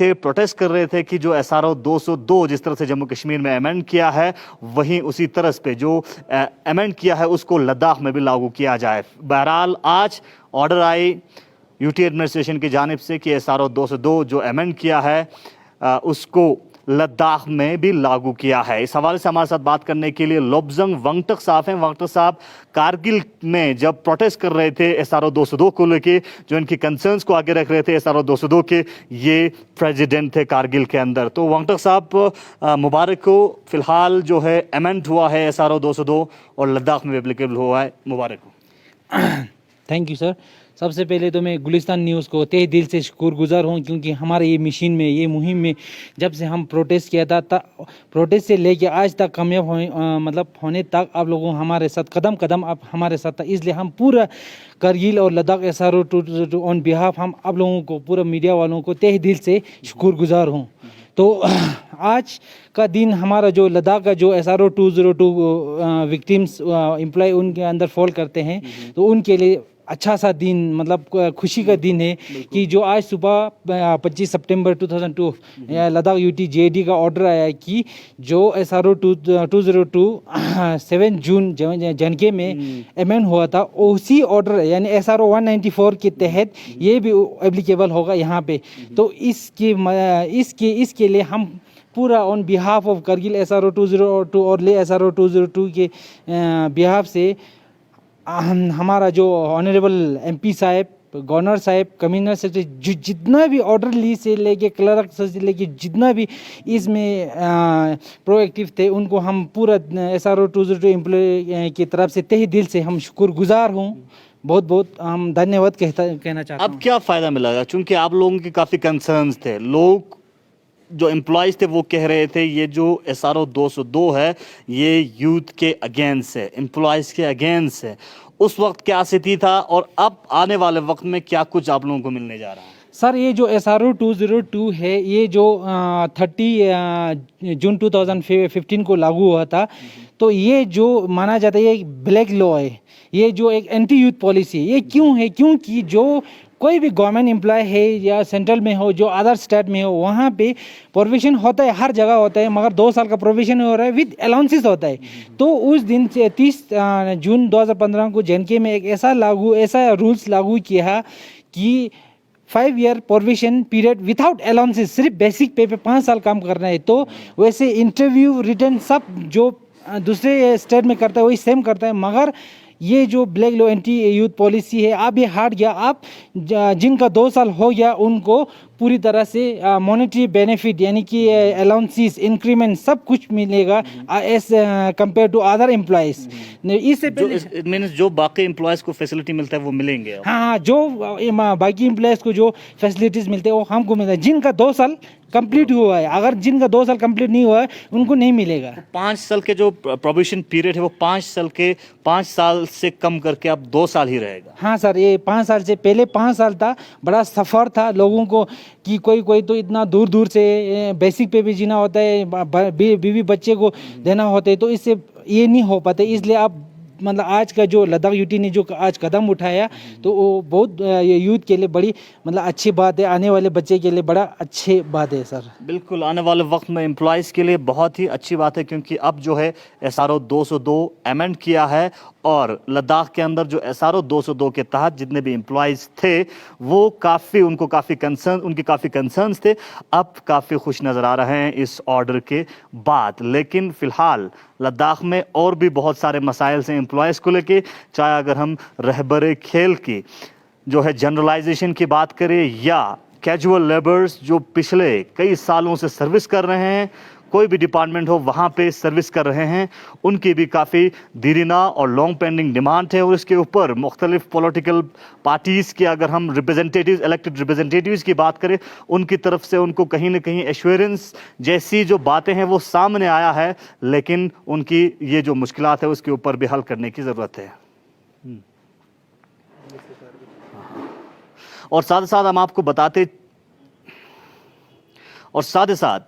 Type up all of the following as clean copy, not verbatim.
थे, प्रोटेस्ट कर रहे थे कि जो SRO 202 जिस तरह से जम्मू कश्मीर में अमेंड किया है, वहीं उसी तरह पे जो अमेंड किया है उसको लद्दाख में भी लागू किया जाए। बहरहाल आज ऑर्डर आई यूटी एडमिनिस्ट्रेशन की जानिब से कि SRO 202 जो अमेंड किया है उसको लद्दाख में भी लागू किया है। इस हवाले से हमारे साथ बात करने के लिए लोब्जंग वांगटक साहब हैं। वांगटक साहब, कारगिल में जब प्रोटेस्ट कर रहे थे SRO 202 को लेके, जो इनकी कंसर्न्स को आगे रख रहे थे SRO 202 के, ये प्रेसिडेंट थे कारगिल के अंदर। तो वांगटक साहब, मुबारक हो, फिलहाल जो है अमेंड हुआ है SRO 202 और लद्दाख में एप्लीकेबल हुआ है, मुबारक हो। Thank you sir. सबसे पहले तो मैं गुलिस्तान न्यूज़ को तहे दिल से शुक्रगुजार हूँ, क्योंकि हमारे ये मिशन में, ये मुहिम में जब से हम प्रोटेस्ट किया था, प्रोटेस्ट से लेके आज तक कामयाब होने तक आप लोगों हमारे साथ कदम कदम आप हमारे साथ था। इसलिए हम पूरा करगिल और लद्दाख SRO 202 ऑन बिहाफ हम आप लोगों को, पूरा मीडिया वालों को तहे दिल से शुक्रगुजार हूँ। तो आज का दिन हमारा जो लद्दाख का जो SRO 202 विक्टिम्स एम्प्लॉय उनके अंदर फॉल करते हैं, तो उनके लिए अच्छा सा दिन, मतलब खुशी का दिन है कि जो आज सुबह 25 सितंबर 2002 लद्दाख यूटी JD का ऑर्डर आया है कि जो SRO 202 7 जून जनके में अमेंड हुआ था, उसी ऑर्डर यानी SRO 194 के तहत ये भी एप्लीकेबल होगा यहाँ पे। तो इसके लिए हम पूरा on behalf of Kargil SRO 202 और ले SRO 202 के बिहाफ से हमारा जो ऑनरेबल MP साहब, गवर्नर साहब, कमिश्नर सेक्रेटरी, जितना भी ऑर्डर ली से लेके क्लर्क से लेके जितना भी इसमें प्रोएक्टिव थे, उनको हम पूरा SRO 202 एम्प्लॉय की तरफ से तहे दिल से हम शुक्रगुजार हूँ। बहुत बहुत हम धन्यवाद कहना चाहता हूँ। अब क्या फ़ायदा मिलेगा, चूँकि आप लोगों के काफ़ी कंसर्न्स थे, लोग जो एम्प्लॉयज़ थे वो कह रहे थे ये जो SRO 202 है ये यूथ के अगेंस्ट है, एम्प्लॉयज़ के अगेंस्ट है। उस वक्त क्या स्थिति था और अब आने वाले वक्त में क्या कुछ आप लोगों को मिलने जा रहा है? सर, ये जो SRO 202 है, ये जो 30 जून 2015 को लागू हुआ था, तो ये जो माना जाता है ये एक ब्लैक लॉ है, ये जो एक एंटी यूथ पॉलिसी है। ये क्यों है? क्योंकि जो कोई भी गवर्नमेंट एम्प्लॉय है या सेंट्रल में हो, जो अदर स्टेट में हो, वहाँ पे प्रोविजन होता है, हर जगह होता है, मगर 2 साल का प्रोविजन हो रहा है विद अलाउंसेस होता है। तो उस दिन से 30 जून 2015 को JNK में एक ऐसा रूल्स लागू किया कि 5 year provision period without allowances, सिर्फ बेसिक पे 5 साल काम करना है। तो वैसे इंटरव्यू, रिटर्न सब जो दूसरे स्टेट में करता है वही सेम करता है, मगर ये जो black law anti youth policy है, अब ये हट गया। अब जिनका 2 साल हो गया उनको पूरी तरह से मॉनेटरी बेनिफिट यानी कि अलाउंसेस, इंक्रीमेंट सब कुछ मिलेगा as compared to other employees. इससे पहले जो बाकी एम्प्लॉयज़ को फैसिलिटी मिलता है वो मिलेंगे। हाँ, जो बाकी एम्प्लॉयज़ को जो फैसिलिटीज़ मिलते हैं वो हमको मिलता है, जिनका 2 साल कंप्लीट हुआ है। अगर जिनका 2 साल कंप्लीट नहीं हुआ है उनको नहीं मिलेगा। 5 साल के जो प्रोबेशन पीरियड है वो 5 साल से कम करके अब 2 साल ही रहेगा। हाँ सर, ये 5 साल से पहले 5 साल था, बड़ा सफ़र था लोगों को कि कोई तो इतना दूर दूर से बेसिक पे भी जीना होता है, बीवी बच्चे को देना होता है, तो इससे ये नहीं हो पाते। इसलिए अब मतलब आज का जो लद्दाख यूटी ने जो आज कदम उठाया, तो वो बहुत यूथ के लिए बड़ी मतलब अच्छी बात है, आने वाले बच्चे के लिए बड़ा अच्छी बात है सर। बिल्कुल, आने वाले वक्त में एम्प्लॉयज़ के लिए बहुत ही अच्छी बात है, क्योंकि अब जो है SRO 202 अमेंड किया है और लद्दाख के अंदर जो SRO 202 के तहत जितने भी एम्प्लॉयज़ थे वो उनकी काफ़ी कंसर्न्स थे, अब काफ़ी खुश नज़र आ रहे हैं इस ऑर्डर के बाद। लेकिन फ़िलहाल लद्दाख में और भी बहुत सारे मसाइल हैं एम्प्लॉयज़ को लेके, चाहे अगर हम रहबरे खेल की जो है जनरलाइजेशन की बात करें या कैजुअल लेबर्स जो पिछले कई सालों से सर्विस कर रहे हैं, कोई भी डिपार्टमेंट हो वहाँ पे सर्विस कर रहे हैं, उनकी भी काफ़ी दीरिना और लॉन्ग पेंडिंग डिमांड है। और इसके ऊपर मुख्तलिफ पॉलिटिकल पार्टीज़ के अगर हम रिप्रेजेंटेटिव्स, इलेक्टेड रिप्रेजेंटेटिव्स की बात करें, उनकी तरफ से उनको कहीं ना कहीं एश्योरेंस जैसी जो बातें हैं वो सामने आया है, लेकिन उनकी ये जो मुश्किलात है उसके ऊपर भी हल करने की ज़रूरत है। और साथ ही साथ हम आपको बताते और साथ ही साथ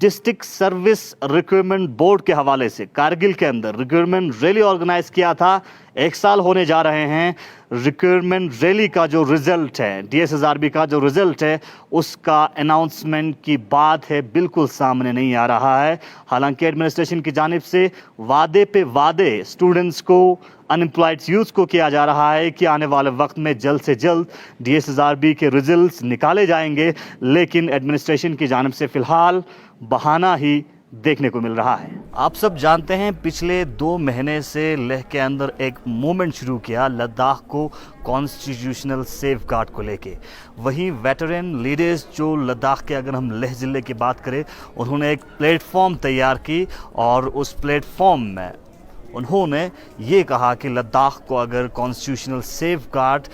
डिस्ट्रिक्ट सर्विस रिक्रूटमेंट बोर्ड के हवाले से कारगिल के अंदर रिक्रूटमेंट रैली ऑर्गेनाइज किया था 1 साल होने जा रहे हैं रिक्रूटमेंट रैली का जो रिजल्ट है, DSSRB का जो रिजल्ट है, उसका अनाउंसमेंट की बात है बिल्कुल सामने नहीं आ रहा है। हालांकि एडमिनिस्ट्रेशन की जानिब से वादे पे वादे स्टूडेंट्स को, अनएम्प्लॉयड यूथ को किया जा रहा है कि आने वाले वक्त में जल्द से जल्द DSSRB के रिजल्ट्स निकाले जाएंगे, लेकिन एडमिनिस्ट्रेशन की जानिब से फिलहाल बहाना ही देखने को मिल रहा है। आप सब जानते हैं पिछले 2 महीने से लेह के अंदर एक मूवमेंट शुरू किया लद्दाख को कॉन्स्टिट्यूशनल सेफ गार्ड को लेके। वहीं वेटरन लीडर्स जो लद्दाख के, अगर हम लेह ज़िले की बात करें, उन्होंने एक प्लेटफॉर्म तैयार की और उस प्लेटफॉर्म में उन्होंने ये कहा कि लद्दाख को अगर कॉन्स्टिट्यूशनल सेफ गार्ड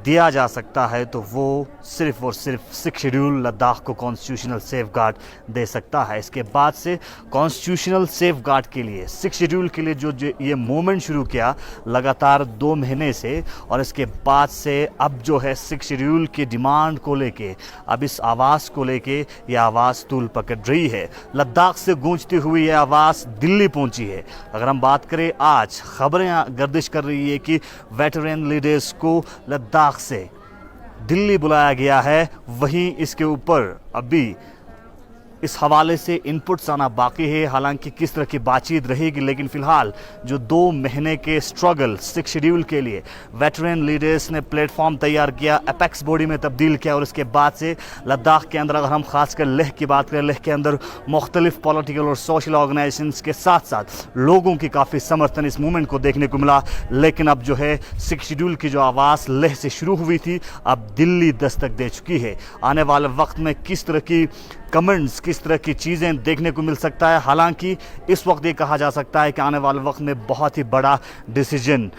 दिया जा सकता है तो वो सिर्फ और सिर्फ 6 शेड्यूल लद्दाख को कॉन्स्टिट्यूशनल सेफ गार्ड दे सकता है। इसके बाद से कॉन्स्टिट्यूशनल सेफ गार्ड के लिए 6 शेड्यूल के लिए जो ये मूवमेंट शुरू किया लगातार 2 महीने से, और इसके बाद से अब जो है 6 शेड्यूल की डिमांड को लेके, अब इस आवाज़ को लेके ये आवाज़ तूल पकड़ रही है। लद्दाख से गूंजती हुई ये आवाज़ दिल्ली पहुंची है। अगर हम बात करें, आज खबरें गर्दिश कर रही है कि वेटरन लीडर्स को लद्दाख से दिल्ली बुलाया गया है। वहीं इसके ऊपर अभी इस हवाले से इनपुट्स आना बाकी है। हालांकि किस तरह की बातचीत रहेगी, लेकिन फिलहाल जो 2 महीने के स्ट्रगल 6 शेड्यूल के लिए वेटरन लीडर्स ने प्लेटफॉर्म तैयार किया, अपेक्स बॉडी में तब्दील किया, और इसके बाद से लद्दाख के अंदर, अगर हम खासकर लेह की बात करें, लेह के अंदर मुख्तलिफ पॉलिटिकल और सोशल ऑर्गेनाइजेशंस के साथ साथ लोगों की काफ़ी समर्थन इस मूवमेंट को देखने को मिला। लेकिन अब जो है 6 शेड्यूल की जो आवाज़ लेह से शुरू हुई थी, अब दिल्ली दस्तक दे चुकी है। आने वाले वक्त में किस तरह की कमेंट्स, किस तरह की चीज़ें देखने को मिल सकता है। हालांकि इस वक्त ये कहा जा सकता है कि आने वाले वक्त में बहुत ही बड़ा डिसीजन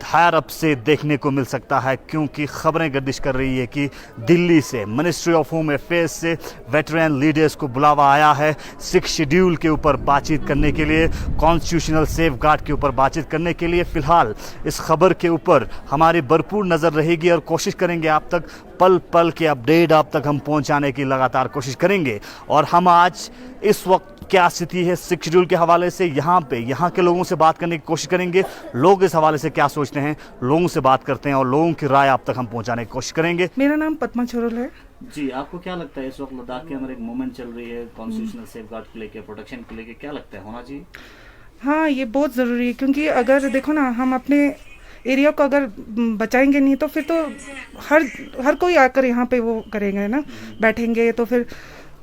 हायर अप से देखने को मिल सकता है, क्योंकि खबरें गर्दिश कर रही है कि दिल्ली से, मिनिस्ट्री ऑफ होम अफेयर्स से वेटरन लीडर्स को बुलावा आया है 6 शेड्यूल के ऊपर बातचीत करने के लिए, कॉन्स्टिट्यूशनल सेफ गार्ड के ऊपर बातचीत करने के लिए। फ़िलहाल इस खबर के ऊपर हमारी भरपूर नज़र रहेगी और कोशिश करेंगे आप तक पल पल के अपडेट आप तक हम पहुंचाने की लगातार कोशिश करेंगे। और हम आज इस वक्त क्या स्थिति है 6 शेड्यूल के हवाले से, यहाँ के लोगों से बात करने की कोशिश करेंगे। लोग इस हवाले से क्या सोचते हैं, लोगों से बात करते हैं और लोगों की राय आप तक हम पहुंचाने की कोशिश करेंगे। मेरा नाम पद्मा छोरल है जी, आपको क्या लगता है इस वक्त लद्दाख के अंदर एक मूवमेंट चल रही है कॉन्स्टिट्यूशनल सेफ गार्ड को लेकर, प्रोटेक्शन को लेकर, क्या लगता है होना चाहिए? हाँ, ये बहुत ज़रूरी है, क्योंकि अगर देखो ना, हम अपने एरिया को अगर बचाएंगे नहीं तो फिर तो हर कोई आकर यहाँ पे वो करेंगे ना, बैठेंगे, तो फिर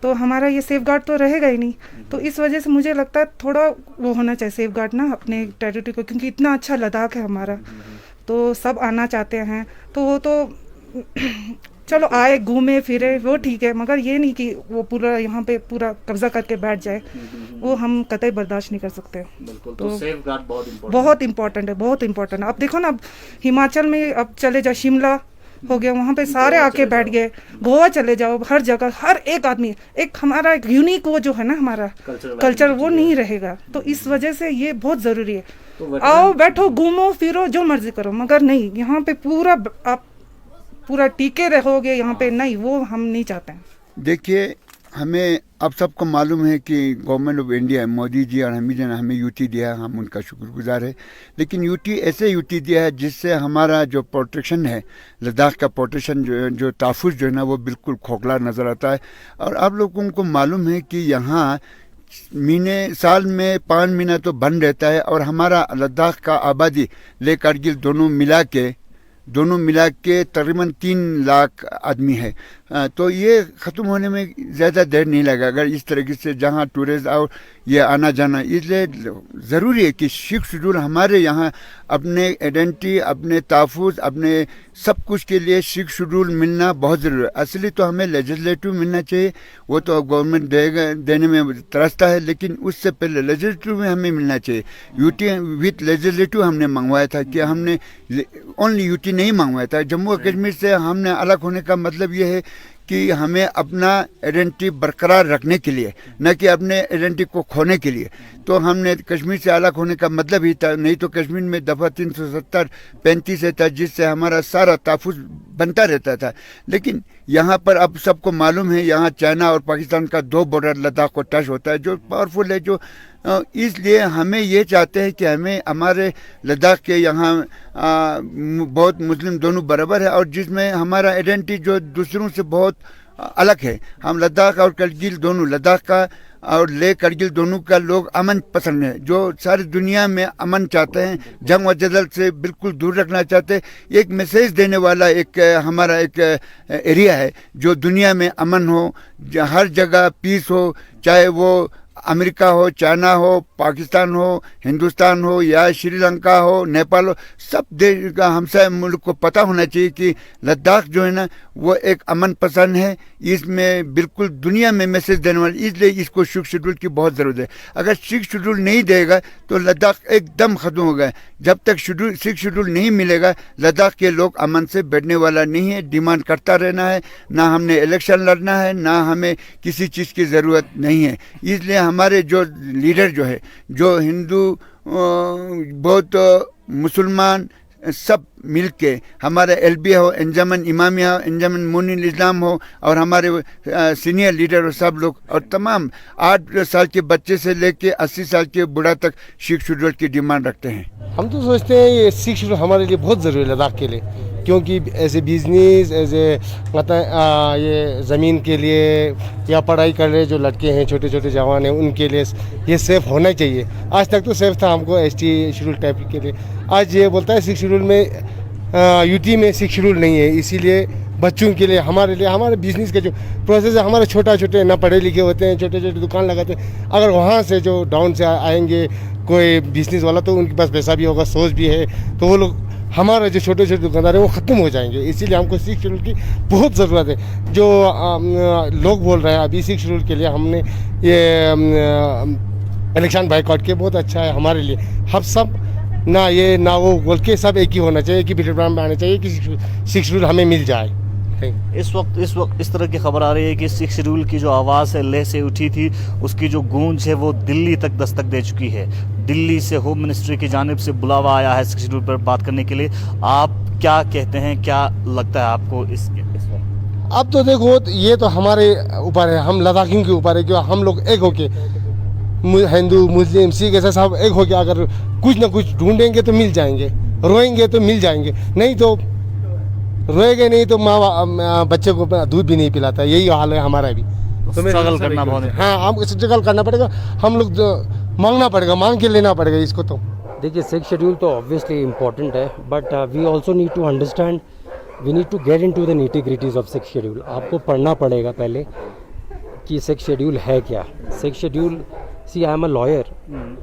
तो हमारा ये सेफ गार्ड तो रहेगा ही नहीं। तो इस वजह से मुझे लगता है थोड़ा वो होना चाहिए सेफ गार्ड ना अपने टेरिटरी को, क्योंकि इतना अच्छा लद्दाख है हमारा, तो सब आना चाहते हैं, तो वो तो चलो आए, घूमे फिरे, वो ठीक है, मगर ये नहीं कि वो पूरा यहाँ पे पूरा कब्जा करके बैठ जाए, वो हम कतई बर्दाश्त नहीं कर सकते। बिल्कुल, तो सेफ गार्ड बहुत इम्पोर्टेंट है, बहुत इम्पोर्टेंट है। अब देखो ना, अब हिमाचल में अब चले जाओ, शिमला हो गया, वहाँ पे सारे आके बैठ गए, गोवा चले जाओ, हर जगह हर एक आदमी, एक हमारा यूनिक वो जो है ना हमारा कल्चर वो नहीं रहेगा। तो इस वजह से ये बहुत ज़रूरी है। तो आओ, बैठो, घूमो फिरो, जो मर्जी करो, मगर नहीं यहाँ पे आप पूरा टीके रहोगे यहाँ पे, नहीं, वो हम नहीं चाहते हैं। देखिए, हमें अब सबको मालूम है कि government of India, Modi ji और हमीद ने हमें यूटी दिया है, हम उनका शुक्रगुजार है। लेकिन यूटी ऐसे यूटी दिया है जिससे हमारा जो प्रोटेक्शन है, लद्दाख का प्रोटेक्शन जो तहफ़्फ़ुज़ जो है ना, वो बिल्कुल खोखला नज़र आता है। और आप लोगों को मालूम है कि यहाँ साल में 5 महीना तो बंद रहता है, और हमारा लद्दाख का आबादी ले कारगिल दोनों मिला के तकरीबन 3 लाख आदमी है। तो ये ख़त्म होने में ज़्यादा देर नहीं लगा अगर इस तरीके से जहाँ टूरिस्ट और ये आना जाना। इसलिए ज़रूरी है कि 6 शेड्यूल हमारे यहाँ अपने आइडेंटिटी, अपने तहफ़्फ़ुज़, अपने सब कुछ के लिए 6 शेड्यूल मिलना बहुत ज़रूरी है। असली तो हमें लेजिस्लेटिव मिलना चाहिए, वो तो गवर्नमेंट देने में तरसता है, लेकिन उससे पहले लेजिस्लेटिव में हमें मिलना चाहिए। यूटी विथ लेजिस्लेटिव हमने मंगवाया था, कि हमने ओनली यूटी नहीं मंगवाया था। जम्मू कश्मीर से हमने अलग होने का मतलब ये है कि हमें अपना आइडेंटिटी बरकरार रखने के लिए, न कि अपने आइडेंटिटी को खोने के लिए। तो हमने कश्मीर से अलग होने का मतलब ही था, नहीं तो कश्मीर में दफ़ा 370-35 था, जिससे हमारा सारा तहफ़्फ़ुज़ बनता रहता था। लेकिन यहाँ पर अब सबको मालूम है, यहाँ चाइना और पाकिस्तान का 2 बॉर्डर लद्दाख को टच होता है, जो पावरफुल है, जो इसलिए हमें ये चाहते हैं कि हमें हमारे लद्दाख के यहाँ बहुत मुस्लिम दोनों बराबर है, और जिसमें हमारा आइडेंटिटी जो दूसरों से बहुत अलग है। हम लद्दाख और करगिल दोनों, लद्दाख का और ले करगिल दोनों का लोग अमन पसंद है, जो सारी दुनिया में अमन चाहते हैं, जंग व जदल से बिल्कुल दूर रखना चाहते हैं। एक मैसेज देने वाला एक हमारा एक एरिया है जो दुनिया में अमन हो, हर जगह पीस हो, चाहे वो अमेरिका हो, चाइना हो, पाकिस्तान हो, हिंदुस्तान हो या श्रीलंका हो, नेपाल हो, सब देश का हमसाय मुल्क को पता होना चाहिए कि लद्दाख जो है ना वो एक अमन पसंद है। इसमें बिल्कुल दुनिया में मैसेज देने वाले, इसलिए इसको 6 शेड्यूल की बहुत ज़रूरत है। अगर 6 शेड्यूल नहीं देगा तो लद्दाख एकदम ख़त्म हो गया। जब तक 6 शेड्यूल नहीं मिलेगा लद्दाख के लोग अमन से बैठने वाला नहीं है। डिमांड करता रहना है, ना हमने इलेक्शन लड़ना है, ना हमें किसी चीज़ की ज़रूरत नहीं है। इसलिए हमारे जो लीडर जो है, जो हिंदू बौद्ध मुसलमान सब मिल के, हमारे एलबी हो, अंजमन इमामिया हो, अंजमन मुनील इस्लाम हो, और हमारे सीनियर लीडर हो, सब लोग, और तमाम 8 साल के बच्चे से लेके 80 साल के बूढ़ा तक 6 शेड्यूल की डिमांड रखते हैं। हम तो सोचते हैं ये 6 शेड्यूल हमारे लिए बहुत ज़रूरी है लद्दाख के लिए, क्योंकि as a business, as a मतलब ये ज़मीन के लिए या पढ़ाई कर रहे जो लड़के हैं, छोटे छोटे जवान हैं, उनके लिए ये सेफ़ होना चाहिए। आज तक तो सेफ़ था हमको ST शेड्यूल टाइप के लिए। आज ये बोलता है 6 शेड्यूल में UT में 6 शेड्यूल नहीं है, इसीलिए बच्चों के लिए, हमारे लिए, हमारे बिजनेस का जो प्रोसेस है, हमारे छोटे ना पढ़े लिखे होते हैं, छोटे छोटे दुकान लगाते हैं, अगर वहाँ से जो डाउन से आएंगे कोई बिजनेस वाला तो उनके पास पैसा भी होगा, सोच भी है, तो वो लोग हमारे जो छोटे छोटे दुकानदार हैं वो ख़त्म हो जाएंगे। इसीलिए हमको 6 शेड्यूल की बहुत ज़रूरत है। जो लोग बोल रहे हैं अभी 6 शेड्यूल के लिए, हमने ये इलेक्शन बाइकआउट किया, बहुत अच्छा है हमारे लिए। हम सब ना ये ना वो बोल के सब एक ही होना चाहिए कि प्रोग्राम में आना चाहिए कि 6 शेड्यूल हमें मिल जाए। इस वक्त इस तरह की खबर आ रही है कि 6 शेड्यूल की जो आवाज़ है लेह से उठी थी, उसकी जो गूंज है वो दिल्ली तक दस्तक दे चुकी है। दिल्ली से होम मिनिस्ट्री की जानिब से बुलावा आया है 6 शेड्यूल पर बात करने के लिए। आप क्या कहते हैं, क्या लगता है आपको इस वक्त? अब तो देखो, ये तो हमारे ऊपर है, हम लद्दाखियों के ऊपर है कि हम लोग एक होके, हिंदू मुस्लिम सिख ऐसा सब एक होके अगर कुछ ना कुछ ढूंढेंगे तो मिल जाएंगे, रोएंगे तो मिल जाएंगे, नहीं तो रोएंगे नहीं तो माँ बच्चे को दूध भी नहीं पिलाता। यही हाल है हमारा भी। तो स्ट्रगल करना बहुत है। हाँ, हम स्ट्रगल करना पड़ेगा, हम लोग मांगना पड़ेगा, मांग के लेना पड़ेगा इसको। तो देखिए 6 शेड्यूल तो ऑब्वियसली इम्पॉर्टेंट है, but we also need to understand, we need to get into the nitty-gritties of 6 schedule. आपको पढ़ना पड़ेगा पहले कि 6 शेड्यूल है क्या। 6 schedule, see, I am a lawyer,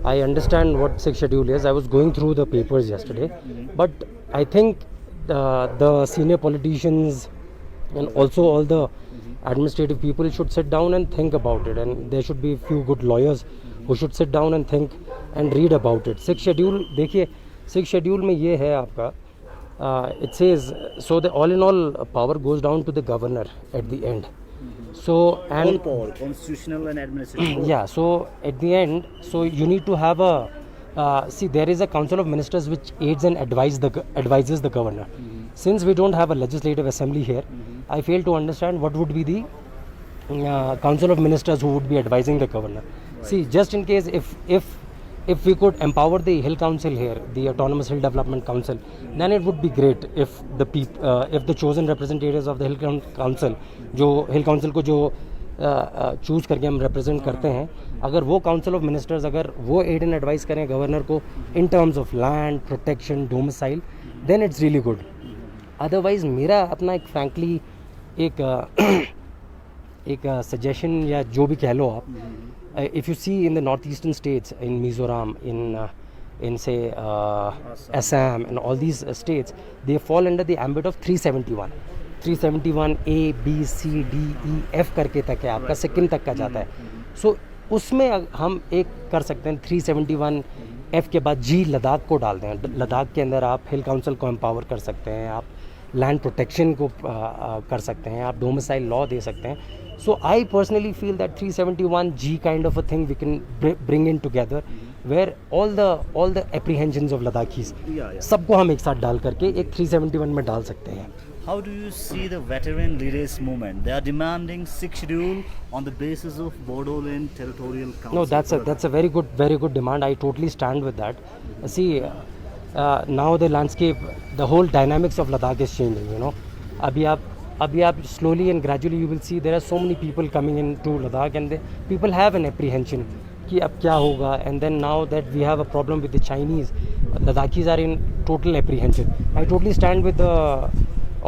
I understand what 6 schedule is. I was going through the papers yesterday, but I think the senior politicians and also all the administrative people should sit down and think about it, and there should be a few good lawyers who should sit down and think and read about it. 6 schedule, देखिए 6 schedule में ये है आपका, it says, so the all in all power goes down to the governor at the end. So and all power, constitutional and administrative. yeah, so at the end, so you need to have a see, there is a council of ministers which aids and advises the governor. Since we don't have a legislative assembly here, I fail to understand what would be the council of ministers who would be advising the governor. See, just in case if we could empower the Hill Council here, the Autonomous Hill Development Council, then it would be great if the chosen representatives of the Hill Council, जो Hill Council को जो choose करके हम represent करते हैं, अगर वो Council of Ministers अगर वो aid and advice करें गवर्नर को in terms of land, protection, domicile, then it's really good. Otherwise मेरा अपना एक frankly एक suggestion या जो भी कह लो आप, if you see in the northeastern states, in Mizoram, in say Assam and all these states, they fall under the ambit of 371. 371 A, B, C, D, E, F करके तक है आपका, सिक्किम तक का जाता है। सो उसमें हम एक कर सकते हैं 371 F के बाद G लद्दाख को डाल दें। लद्दाख के अंदर आप हिल काउंसिल को एम्पावर कर सकते हैं, आप लैंड प्रोटेक्शन को कर सकते हैं, आप डोमिसाइल लॉ दे सकते हैं। So I personally feel that 371G kind of a thing we can bring in together, where all the apprehensions of Ladakhis, सबको हम एक साथ डाल करके एक 371 में डाल सकते हैं। How do you see the veteran leaders movement? They are demanding sixth schedule on the basis of Bodoland Territorial Council. No, that's a very good demand. I totally stand with that. See, now the landscape, the whole dynamics of Ladakh is changing. You know, abhi aap slowly and gradually you will see there are so many people coming into Ladakh, and people have an apprehension कि अब क्या होगा. And then now that we have a problem with the Chinese, Ladakhis are in total apprehension. I totally stand with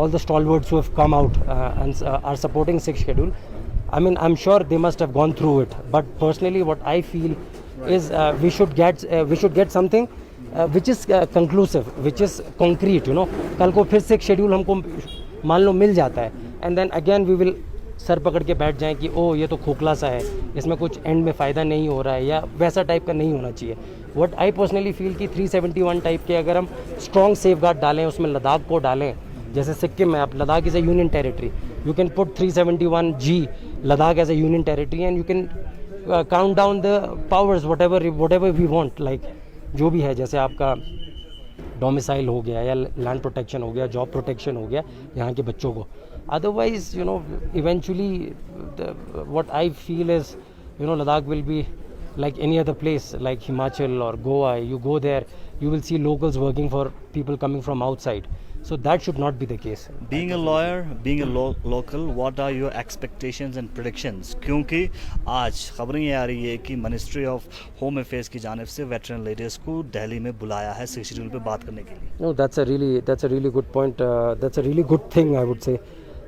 all the stalwarts who have come out and are supporting sixth schedule. I mean, I'm sure they must have gone through it, but personally what I feel is we should get something which is conclusive, which is concrete, you know. कल को फिर sixth schedule हमको मान लो मिल जाता है, and then again we will sir पकड़ के बैठ जाएं कि ओ ये तो खोखला सा है, इसमें कुछ एंड में फ़ायदा नहीं हो रहा है, या वैसा टाइप का नहीं होना चाहिए. व्हाट आई पर्सनली फील कि 371 टाइप के अगर हम स्ट्रॉन्ग सेफ गार्ड डालें, उसमें लद्दाख को डालें, जैसे सिक्किम में आप Ladakh is a union territory, you can put 371G Ladakh as a union territory and you can count down the powers whatever we want, like जो भी है, जैसे आपका डोमिसाइल हो गया या लैंड प्रोटेक्शन हो गया, जॉब प्रोटेक्शन हो गया यहाँ के बच्चों को. Otherwise, you know, eventually, what I feel is, you know, Ladakh will be like any other place, like Himachal or Goa. You go there, you will see locals working for people coming from outside. So that should not be the case. Being a lawyer, being a local, what are your expectations and predictions? क्योंकि आज खबरें ये आ रही है कि ministry of home affairs की जानिब से वेटरन लीडर्स को दिल्ली में बुलाया है सिक्स्थ शेड्यूल पे बात करने के लिए. No, that's a really good point. That's a really good thing, I would say.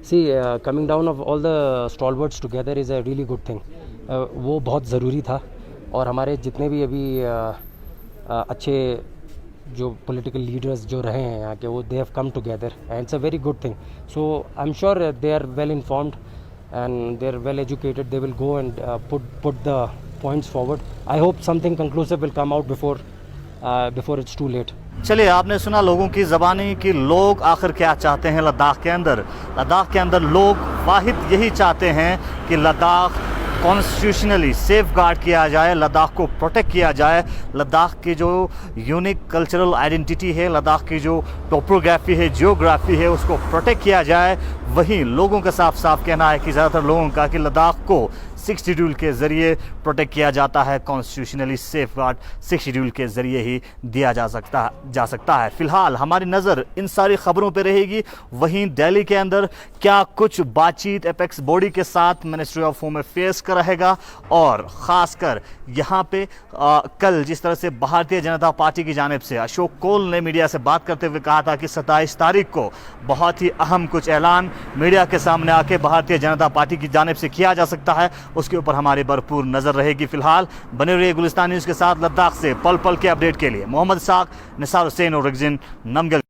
See, coming down of all the stalwarts together is a really good thing. वो बहुत ज़रूरी था, और हमारे जितने भी अभी अच्छे जो पॉलिटिकल लीडर्स जो रहे हैं यहाँ के, वो they have come together and it's a very good thing. So I am sure they are well informed and they are well educated. They will go and put the points forward. I hope something conclusive will come out before it's too late. चलिए, आपने सुना लोगों की ज़बानी कि लोग आखिर क्या चाहते हैं लद्दाख के अंदर. लद्दाख के अंदर लोग वाहिद यही चाहते हैं कि लद्दाख कॉन्स्टिट्यूशनली सेफ गार्ड किया जाए, लद्दाख को प्रोटेक्ट किया जाए. लद्दाख की जो यूनिक कल्चरल आइडेंटिटी है, लद्दाख की जो टोपोग्राफी है, जियोग्राफी है, उसको प्रोटेक्ट किया जाए. वहीं लोगों का साफ साफ कहना है कि ज़्यादातर लोगों का कि लद्दाख को सिक्स्थ शेड्यूल के ज़रिए प्रोटेक्ट किया जाता है, constitutionally safe guard sixth schedule के ज़रिए ही दिया जा सकता है. फ़िलहाल हमारी नज़र इन सारी ख़बरों पर रहेगी. वहीं दिल्ली के अंदर क्या कुछ बातचीत एपेक्स बॉडी के साथ मिनिस्ट्री ऑफ होम अफेयर्स का रहेगा, और ख़ासकर यहाँ पे कल जिस तरह से भारतीय जनता पार्टी की जानिब से अशोक कौल ने मीडिया से बात करते हुए कहा था कि 27 तारीख को बहुत ही अहम कुछ ऐलान मीडिया के सामने आके भारतीय जनता पार्टी की जानिब से किया जा सकता है, उसके ऊपर हमारी भरपूर नज़र रहेगी. फिलहाल बने रहिए गुलिस्तान न्यूज़ के साथ. लद्दाख से पल पल के अपडेट के लिए मोहम्मद साक, निसार हुसैन और रिगजिन नमगल.